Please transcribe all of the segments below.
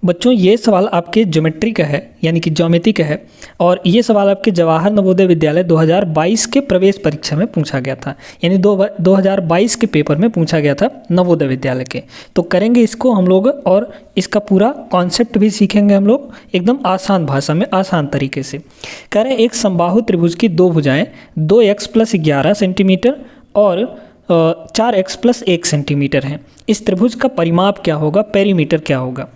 बच्चों ये सवाल आपके ज्योमेट्री का है, यानी कि ज्योमेट्री का है, और ये सवाल आपके जवाहर नवोदय विद्यालय 2022 के प्रवेश परीक्षा में पूछा गया था, यानी 2022 के पेपर में पूछा गया था नवोदय विद्यालय के। तो करेंगे इसको हम लोग, और इसका पूरा कॉन्सेप्ट भी सीखेंगे हम लोग एकदम आसान भाषा में, आसान तरीके से। कह रहे एक समबाहु त्रिभुज की दो भुजाएं 2x + 11 सेंटीमीटर और 4x + 1 सेंटीमीटर हैं। इस त्रिभुज का परिमाप क्या होगा, पेरीमीटर क्या होगा।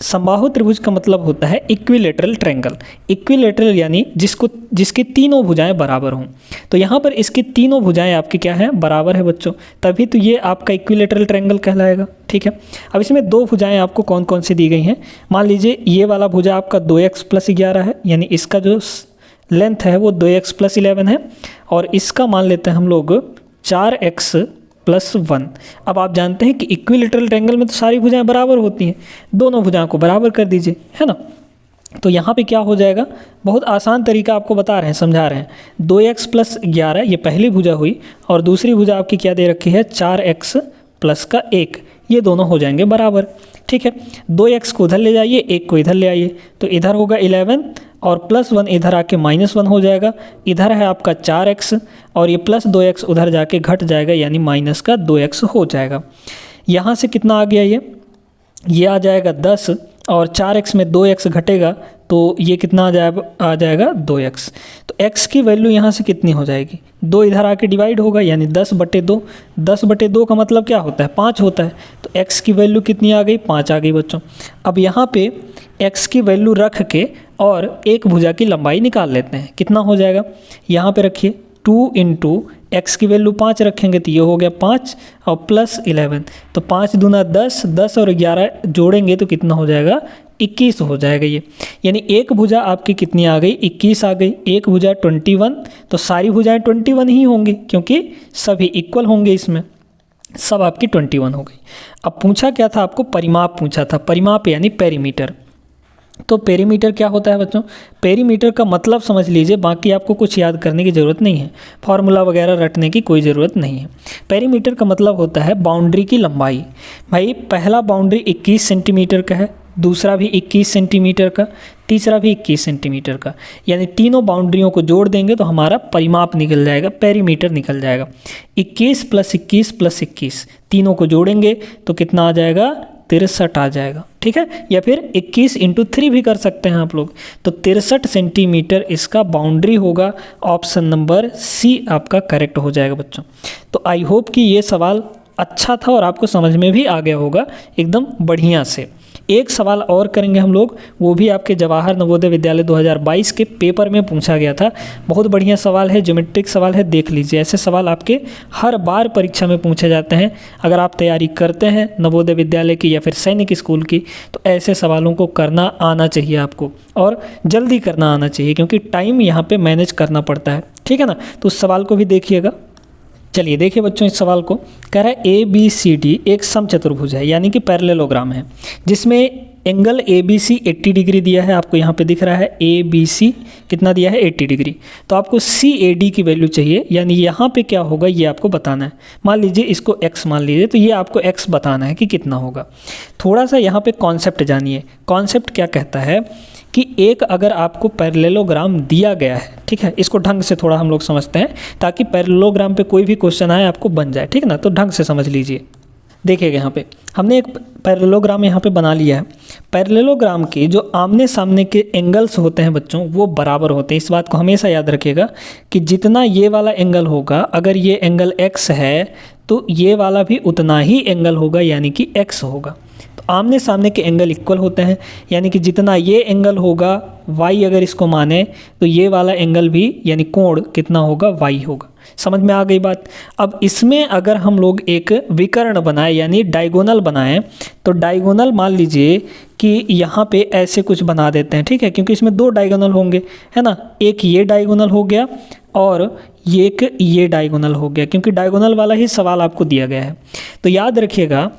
समबाहु त्रिभुज का मतलब होता है इक्विलेटरल ट्रायंगल। इक्विलेटरल यानी जिसकी तीनों भुजाएं बराबर हों। तो यहाँ पर इसकी तीनों भुजाएं आपकी क्या है, बराबर है बच्चों, तभी तो ये आपका इक्विलेटरल ट्रायंगल कहलाएगा। ठीक है, अब इसमें दो भुजाएं आपको कौन कौन सी दी गई हैं। मान लीजिए ये वाला भुजा आपका 2x + 11 है, यानी इसका जो लेंथ है वो 2x + 11 है, और इसका मान लेते हैं हम लोग 4x + 1। अब आप जानते हैं कि इक्विलेटरल ट्रायंगल में तो सारी भुजाएं बराबर होती हैं, दोनों भुजाओं को बराबर कर दीजिए, है ना। तो यहाँ पे क्या हो जाएगा, बहुत आसान तरीका आपको बता रहे हैं, समझा रहे हैं। 2x + 11 ये पहली भुजा हुई, और दूसरी भुजा आपकी क्या दे रखी है, 4x + 1, ये दोनों हो जाएंगे बराबर। ठीक है, 2x को उधर ले जाइए, 1 को इधर ले आइए, तो इधर होगा 11 और +1 इधर आके -1 हो जाएगा। इधर है आपका 4x और ये +2x उधर जाके घट जाएगा, यानी -2x हो जाएगा। यहाँ से कितना आ गया, ये आ जाएगा 10, और 4x में 2x घटेगा तो ये कितना आ जाएगा 2x। तो x की वैल्यू यहाँ से कितनी हो जाएगी, 2 इधर आके डिवाइड होगा, यानी 10/2। 10/2 का मतलब क्या होता है, 5 होता है। तो x की वैल्यू कितनी आ गई, 5 आ गई बच्चों। अब यहाँ पे x की वैल्यू रख के और एक भुजा की लंबाई निकाल लेते हैं, कितना हो जाएगा। यहाँ पे रखिए 2 × x की वैल्यू 5 रखेंगे तो ये हो गया 5 और +11, तो 5 दूना 10, 10 और 11 जोड़ेंगे तो कितना हो जाएगा, 21 हो जाएगा ये। यानी एक भुजा आपकी कितनी आ गई, 21 आ गई। एक भुजा 21, तो सारी भुजाएं 21 ही होंगी क्योंकि सभी इक्वल होंगे, इसमें सब आपकी 21 हो गई। अब पूछा क्या था आपको, परिमाप पूछा था। परिमाप यानी पेरीमीटर। तो पेरीमीटर क्या होता है बच्चों, पेरीमीटर का मतलब समझ लीजिए, बाकी आपको कुछ याद करने की ज़रूरत नहीं है, फार्मूला वगैरह रटने की कोई ज़रूरत नहीं है। पेरीमीटर का मतलब होता है बाउंड्री की लंबाई। भाई पहला बाउंड्री 21 सेंटीमीटर का है, दूसरा भी 21 सेंटीमीटर का, तीसरा भी 21 सेंटीमीटर का, यानी तीनों बाउंड्रियों को जोड़ देंगे तो हमारा परिमाप निकल जाएगा, पेरीमीटर निकल जाएगा। 21 + 21 + 21 तीनों को जोड़ेंगे तो कितना आ जाएगा, 63 आ जाएगा। ठीक है, या फिर 21 × 3 भी कर सकते हैं आप लोग। तो 63 सेंटीमीटर इसका बाउंड्री होगा। ऑप्शन नंबर सी आपका करेक्ट हो जाएगा बच्चों। तो आई होप कि ये सवाल अच्छा था और आपको समझ में भी आ गया होगा एकदम बढ़िया से। एक सवाल और करेंगे हम लोग, वो भी आपके जवाहर नवोदय विद्यालय 2022 के पेपर में पूछा गया था। बहुत बढ़िया सवाल है, ज्योमेट्रिक सवाल है, देख लीजिए। ऐसे सवाल आपके हर बार परीक्षा में पूछे जाते हैं। अगर आप तैयारी करते हैं नवोदय विद्यालय की या फिर सैनिक स्कूल की, तो ऐसे सवालों को करना आना चाहिए आपको, और जल्दी करना आना चाहिए, क्योंकि टाइम यहाँ पर मैनेज करना पड़ता है। ठीक है ना, तो उस सवाल को भी देखिएगा। चलिए देखिए बच्चों, इस सवाल को कह रहा है ABCD एक समचतुर्भुज है, यानी कि पैरेललोग्राम है, जिसमें एंगल ABC 80 डिग्री दिया है। आपको यहाँ पे दिख रहा है ABC कितना दिया है, 80 डिग्री। तो आपको CAD की वैल्यू चाहिए, यानी यहाँ पे क्या होगा ये आपको बताना है। मान लीजिए इसको x मान लीजिए, तो ये आपको x बताना है कि कितना होगा। थोड़ा सा यहाँ पे कॉन्सेप्ट जानिए। कॉन्सेप्ट क्या कहता है कि एक अगर आपको पैरेललोग्राम दिया गया है, ठीक है, इसको ढंग से थोड़ा हम लोग समझते हैं ताकि पैरेललोग्राम पे कोई भी क्वेश्चन आए आपको बन जाए। ठीक है ना, तो ढंग से समझ लीजिए। देखिएगा यहाँ पे हमने एक पैरेललोग्राम यहाँ पे बना लिया है। पैरेललोग्राम के जो आमने सामने के एंगल्स होते हैं बच्चों, वो बराबर होते हैं। इस बात को हमेशा याद रखिएगा कि जितना ये वाला एंगल होगा, अगर ये एंगल x है तो ये वाला भी उतना ही एंगल होगा, यानी कि x होगा। तो आमने सामने के एंगल इक्वल होते हैं, यानी कि जितना ये एंगल होगा y, अगर इसको माने तो ये वाला एंगल भी, यानी कोण कितना होगा, y होगा। समझ में आ गई बात। अब इसमें अगर हम लोग एक विकर्ण बनाए, यानी डायगोनल बनाएं, तो डायगोनल मान लीजिए कि यहाँ पे ऐसे कुछ बना देते हैं। ठीक है, क्योंकि इसमें 2 डायगोनल होंगे, है ना। एक ये डायगोनल हो गया और एक ये डायगोनल हो गया, क्योंकि डायगोनल वाला ही सवाल आपको दिया गया है। तो याद रखिएगा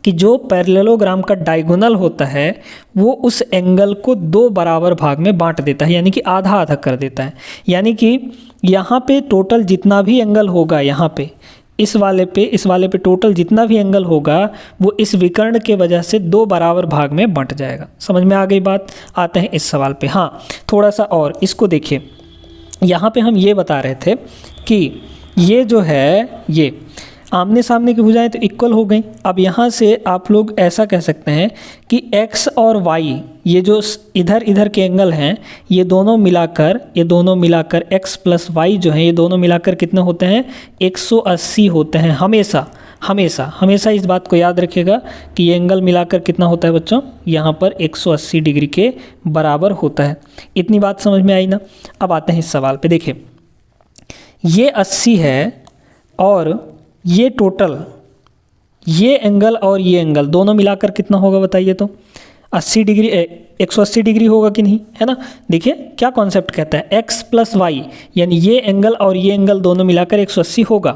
कि जो पैरेललोग्राम का डायगोनल होता है वो उस एंगल को 2 बराबर भाग में बांट देता है, यानी कि आधा आधा कर देता है। यानी कि यहाँ पे टोटल जितना भी एंगल होगा यहाँ पे, इस वाले पे टोटल जितना भी एंगल होगा वो इस विकर्ण के वजह से 2 बराबर भाग में बंट जाएगा। समझ में आ गई बात। आते हैं इस सवाल पे। हाँ, थोड़ा सा और इसको देखिए। यहाँ पे हम ये बता रहे थे कि ये जो है ये आमने सामने की भुजाएं तो इक्वल हो गई। अब यहाँ से आप लोग ऐसा कह सकते हैं कि x और y ये जो इधर के एंगल हैं ये दोनों मिलाकर x प्लस वाई जो है ये दोनों मिलाकर कितने होते हैं 180 होते हैं। हमेशा इस बात को याद रखिएगा कि ये एंगल मिलाकर कितना होता है बच्चों, यहाँ पर 180 डिग्री के बराबर होता है। इतनी बात समझ में आई ना। अब आते हैं इस सवाल पे। देखिए ये 80 है और ये टोटल ये एंगल और ये एंगल दोनों मिलाकर कितना होगा बताइए तो 80 डिग्री 180 डिग्री होगा कि नहीं, है ना। देखिए क्या कॉन्सेप्ट कहता है, x प्लस वाई यानी ये एंगल और ये एंगल दोनों मिलाकर 180 होगा।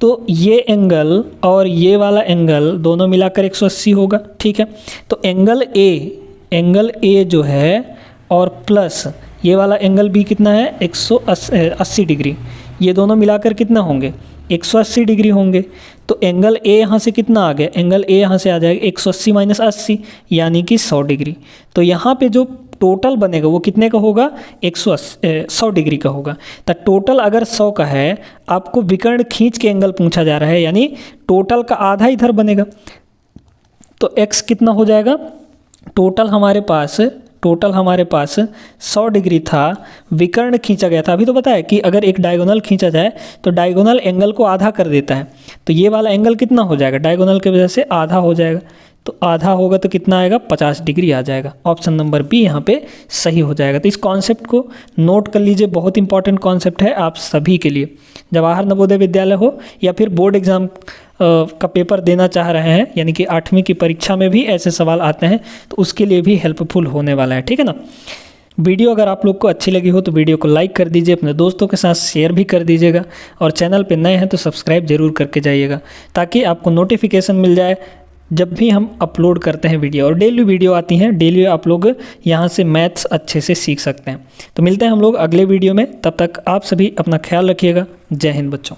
तो ये एंगल और ये वाला एंगल दोनों मिलाकर 180 होगा, ठीक है। तो एंगल ए जो है और प्लस ये वाला एंगल भी कितना है 180 डिग्री, ये दोनों मिलाकर कितना होंगे 180 डिग्री होंगे। तो एंगल ए यहाँ से कितना आ गया, एंगल ए यहाँ से आ जाएगा 180 माइनस 80 यानी कि 100 डिग्री। तो यहाँ पे जो टोटल बनेगा वो कितने का होगा 100 डिग्री का होगा। तो टोटल अगर 100 का है, आपको विकर्ण खींच के एंगल पूछा जा रहा है यानी टोटल का आधा इधर बनेगा। तो x कितना हो जाएगा, टोटल हमारे पास 100 डिग्री था, विकर्ण खींचा गया था। अभी तो पता है कि अगर एक डायगोनल खींचा जाए तो डायगोनल एंगल को आधा कर देता है। तो ये वाला एंगल कितना हो जाएगा, डायगोनल की वजह से आधा हो जाएगा। तो आधा होगा तो कितना आएगा 50 डिग्री आ जाएगा। ऑप्शन नंबर बी यहाँ पे सही हो जाएगा। तो इस कॉन्सेप्ट को नोट कर लीजिए, बहुत इंपॉर्टेंट कॉन्सेप्ट है आप सभी के लिए। जवाहर नवोदय विद्यालय हो या फिर बोर्ड एग्जाम का पेपर देना चाह रहे हैं, यानी कि 8वीं की परीक्षा में भी ऐसे सवाल आते हैं, तो उसके लिए भी हेल्पफुल होने वाला है, ठीक है ना। वीडियो अगर आप लोग को अच्छी लगी हो तो वीडियो को लाइक कर दीजिए, अपने दोस्तों के साथ शेयर भी कर दीजिएगा, और चैनल पे नए हैं तो सब्सक्राइब जरूर करके जाइएगा ताकि आपको नोटिफिकेशन मिल जाए जब भी हम अपलोड करते हैं वीडियो। और डेली वीडियो आती हैं, डेली आप लोग यहाँ से मैथ्स अच्छे से सीख सकते हैं। तो मिलते हैं हम लोग अगले वीडियो में, तब तक आप सभी अपना ख्याल रखिएगा। जय हिंद बच्चों।